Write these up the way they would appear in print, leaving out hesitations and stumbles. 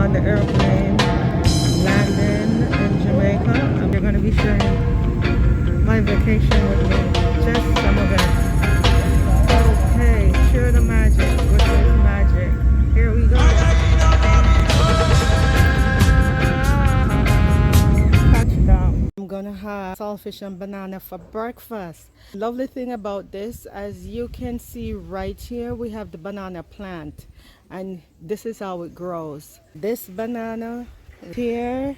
on the airplane landing in Jamaica, and we're going to be sharing my vacation with me. Just some of it. Okay, share the magic with Lizmagic. Here we go. Touchdown. I'm gonna have saltfish and banana for breakfast. Lovely thing about this, as you can see right here, we have the banana plant, and this is how it grows. This banana here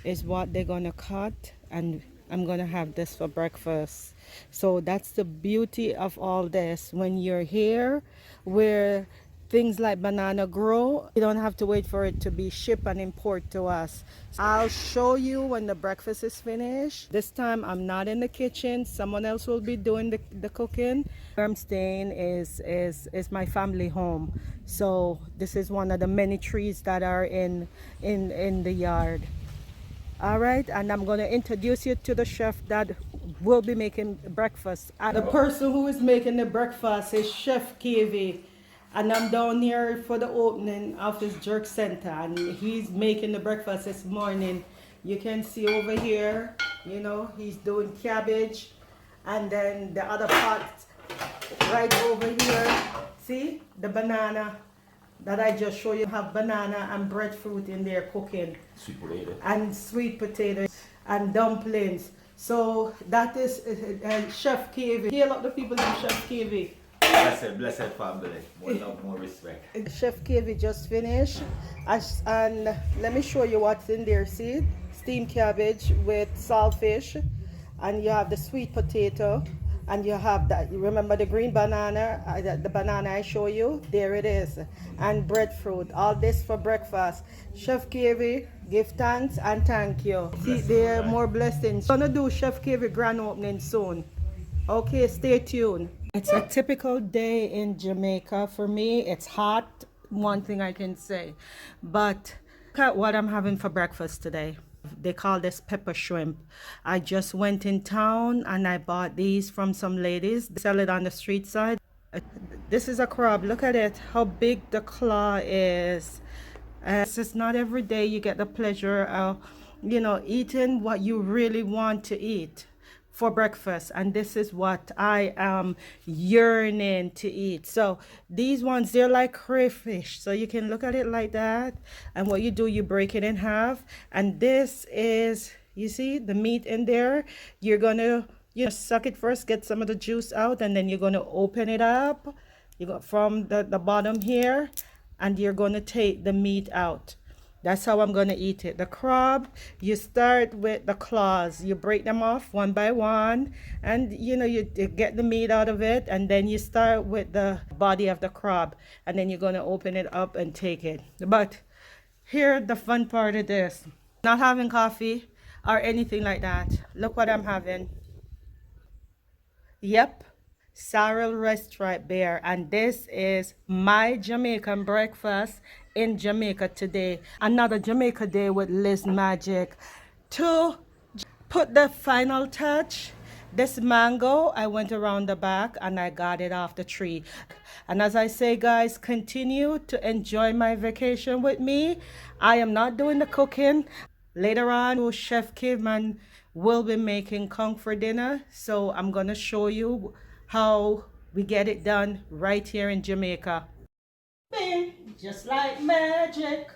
is what they're gonna cut, and I'm gonna have this for breakfast. So that's the beauty of all this. When you're here where things like banana grow, you don't have to wait for it to be shipped and import to us. I'll show you when the breakfast is finished. This time I'm not in the kitchen, someone else will be doing the cooking. Where I'm staying is my family home, so this is one of the many trees that are in the yard. All right, and I'm going to introduce you to the chef that will be making breakfast. The person who is making the breakfast is Chef Caveman, and I'm down here for the opening of his jerk center, and he's making the breakfast this morning. You can see over here, you know, he's doing cabbage, and then the other pot right over here, see the banana that I just showed you, have banana and breadfruit in there cooking. Sweet potato. And sweet potatoes and dumplings. So that is Chef Caveman. Heal up the people in Chef Caveman. Blessed family. More love, more respect. Chef Caveman just finished. And let me show you what's in there. See? Steamed cabbage with saltfish. And you have the sweet potato. And you have that, you remember the green banana, the banana I show you? There it is. And breadfruit. All this for breakfast. Chef Caveman, give thanks and thank you. See, there are more blessings. Gonna do Chef Caveman grand opening soon. Okay, stay tuned. It's a typical day in Jamaica for me. It's hot, one thing I can say. But look at what I'm having for breakfast today. They call this pepper shrimp. I just went in town and I bought these from some ladies. They sell it on the street side. This is a crab. Look at it, how big the claw is. It's not every day you get the pleasure of, you know, eating what you really want to eat for breakfast, and this is what I am yearning to eat. So these ones, they're like crayfish, so you can look at it like that, and what you do, you break it in half, and this is, you see the meat in there. You're gonna, you know, suck it first, get some of the juice out, and then you're gonna open it up. You go from the bottom here, and you're gonna take the meat out. That's how I'm going to eat it. The crab, you start with the claws. You break them off one by one. And, you know, you get the meat out of it. And then you start with the body of the crab. And then you're going to open it up and take it. But here, the fun part of this. Not having coffee or anything like that. Look what I'm having. Yep. Sorrel Red Stripe Bear, and this is my Jamaican breakfast in Jamaica today. Another Jamaica day with Lizmagic. To put the final touch, this mango, I went around the back and I got it off the tree. And as I say, guys, continue to enjoy my vacation with me. I am not doing the cooking. Later on, Chef Caveman will be making conch for dinner, so I'm gonna show you how we get it done right here in Jamaica. Bing, just like magic.